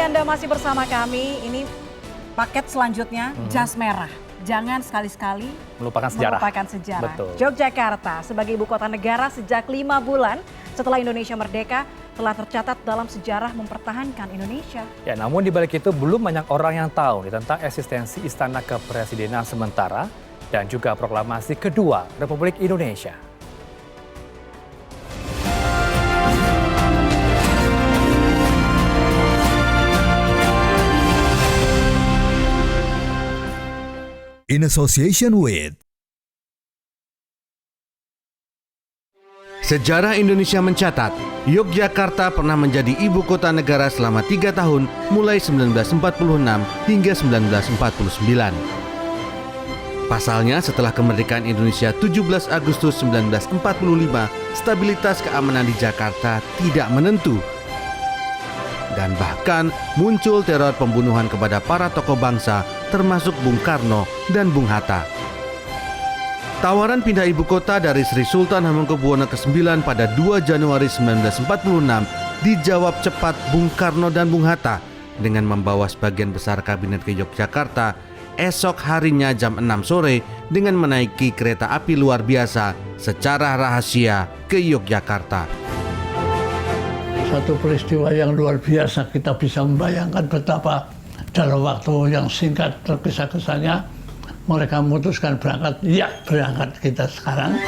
Anda masih bersama kami. Ini paket selanjutnya, jas merah. Jangan sekali-sekali melupakan sejarah. Betul. Yogyakarta sebagai ibu kota negara sejak 5 bulan setelah Indonesia merdeka telah tercatat dalam sejarah mempertahankan Indonesia. Ya, namun di balik itu belum banyak orang yang tahu tentang eksistensi Istana Kepresidenan sementara dan juga proklamasi kedua Republik Indonesia. In association with Sejarah Indonesia mencatat, Yogyakarta pernah menjadi ibu kota negara selama 3 tahun mulai 1946 hingga 1949. Pasalnya setelah kemerdekaan Indonesia 17 Agustus 1945, stabilitas keamanan di Jakarta tidak menentu. Dan bahkan muncul teror pembunuhan kepada para tokoh bangsa termasuk Bung Karno dan Bung Hatta. Tawaran pindah ibu kota dari Sri Sultan Hamengkubuwono ke-9 pada 2 Januari 1946 dijawab cepat Bung Karno dan Bung Hatta dengan membawa sebagian besar kabinet ke Yogyakarta esok harinya jam 6 sore dengan menaiki kereta api luar biasa secara rahasia ke Yogyakarta. Satu peristiwa yang luar biasa, kita bisa membayangkan betapa dalam waktu yang singkat tergesa-gesanya mereka memutuskan berangkat. Ya, berangkat kita sekarang.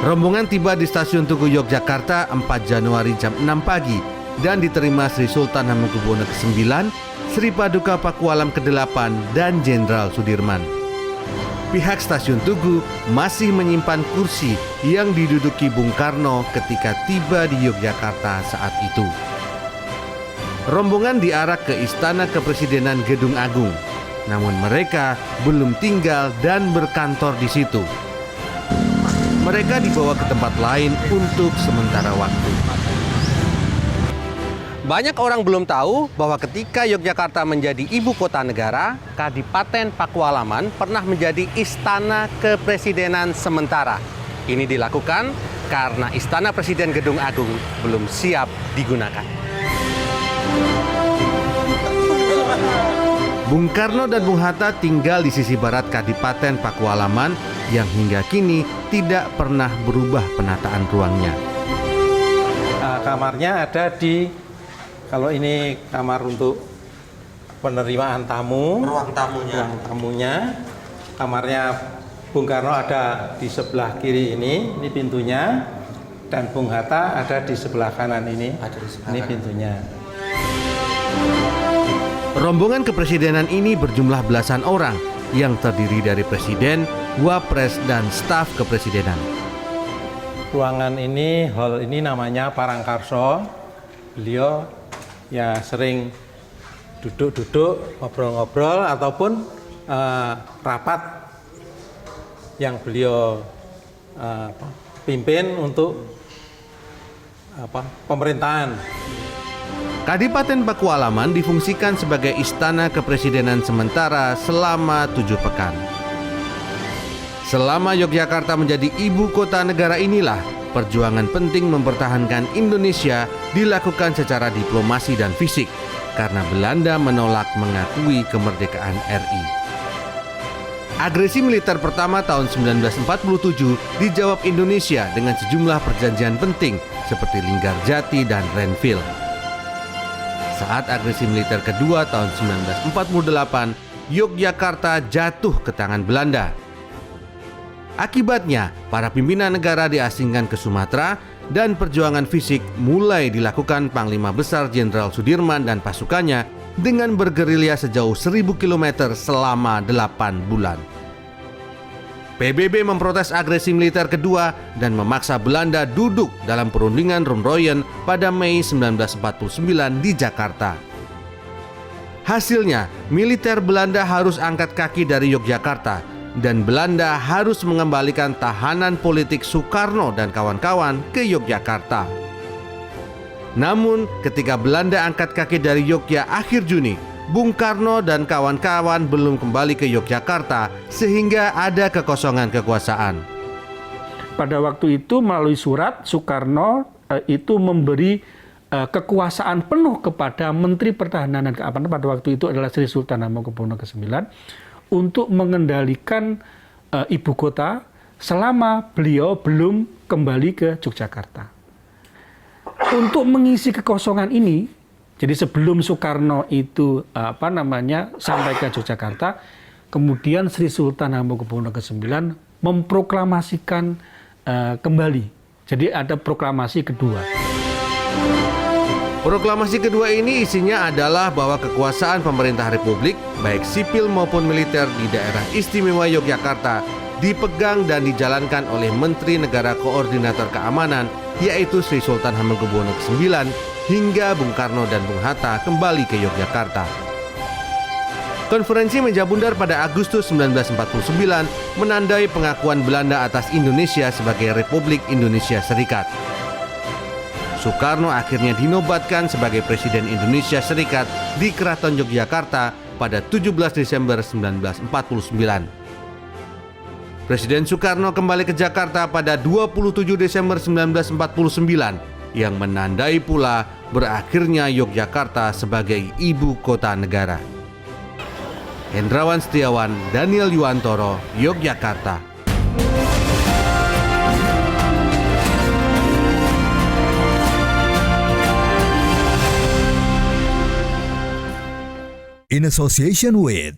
Rombongan tiba di stasiun Tugu Yogyakarta 4 Januari jam 6 pagi dan diterima Sri Sultan Hamengkubuwono ke-9, Sri Paduka Pakualam ke-8 dan Jenderal Sudirman. Pihak stasiun Tugu masih menyimpan kursi yang diduduki Bung Karno ketika tiba di Yogyakarta saat itu. Rombongan diarak ke Istana Kepresidenan Gedung Agung, namun mereka belum tinggal dan berkantor di situ. Mereka dibawa ke tempat lain untuk sementara waktu. Banyak orang belum tahu bahwa ketika Yogyakarta menjadi ibu kota negara, Kadipaten Pakualaman pernah menjadi Istana Kepresidenan sementara. Ini dilakukan karena Istana Presiden Gedung Agung belum siap digunakan. Bung Karno dan Bung Hatta tinggal di sisi barat Kadipaten Pakualaman yang hingga kini tidak pernah berubah penataan ruangnya. Kamarnya ada di, kalau ini kamar untuk penerimaan tamu, ruang tamunya. Kamarnya Bung Karno ada di sebelah kiri ini pintunya, dan Bung Hatta ada di sebelah kanan ini pintunya. Rombongan kepresidenan ini berjumlah belasan orang yang terdiri dari presiden, wapres, dan staf kepresidenan. Ruangan ini, hall ini namanya Parangkarso. Beliau ya sering duduk-duduk, ngobrol-ngobrol, ataupun rapat yang beliau pimpin untuk pemerintahan. Kadipaten Pakualaman difungsikan sebagai Istana Kepresidenan sementara selama 7 pekan. Selama Yogyakarta menjadi ibu kota negara inilah, perjuangan penting mempertahankan Indonesia dilakukan secara diplomasi dan fisik karena Belanda menolak mengakui kemerdekaan RI. Agresi militer pertama tahun 1947 dijawab Indonesia dengan sejumlah perjanjian penting seperti Linggarjati dan Renville. Saat agresi militer kedua tahun 1948, Yogyakarta jatuh ke tangan Belanda. Akibatnya, para pimpinan negara diasingkan ke Sumatera dan perjuangan fisik mulai dilakukan Panglima Besar Jenderal Sudirman dan pasukannya dengan bergerilya sejauh 1000 km selama 8 bulan. PBB memprotes agresi militer kedua dan memaksa Belanda duduk dalam perundingan Rumroyen pada Mei 1949 di Jakarta. Hasilnya, militer Belanda harus angkat kaki dari Yogyakarta dan Belanda harus mengembalikan tahanan politik Soekarno dan kawan-kawan ke Yogyakarta. Namun, ketika Belanda angkat kaki dari Yogyakarta akhir Juni, Bung Karno dan kawan-kawan belum kembali ke Yogyakarta sehingga ada kekosongan kekuasaan. Pada waktu itu melalui surat Soekarno itu memberi kekuasaan penuh kepada Menteri Pertahanan dan Keamanan pada waktu itu adalah Sri Sultan Hamengkubuwono ke-9 untuk mengendalikan ibu kota selama beliau belum kembali ke Yogyakarta. Untuk mengisi kekosongan ini, jadi sebelum Soekarno itu sampai ke Yogyakarta, kemudian Sri Sultan Hamengkubuwono ke-9 memproklamasikan kembali. Jadi ada proklamasi kedua. Proklamasi kedua ini isinya adalah bahwa kekuasaan pemerintah Republik, baik sipil maupun militer di daerah istimewa Yogyakarta, dipegang dan dijalankan oleh Menteri Negara Koordinator Keamanan, yaitu Sri Sultan Hamengkubuwono ke-9, hingga Bung Karno dan Bung Hatta kembali ke Yogyakarta. Konferensi Meja Bundar pada Agustus 1949 menandai pengakuan Belanda atas Indonesia sebagai Republik Indonesia Serikat. Soekarno akhirnya dinobatkan sebagai Presiden Indonesia Serikat di Keraton Yogyakarta pada 17 Desember 1949. Presiden Soekarno kembali ke Jakarta pada 27 Desember 1949 yang menandai pula berakhirnya Yogyakarta sebagai ibu kota negara. Hendrawan Setiawan, Daniel Yuwantoro, Yogyakarta. In association with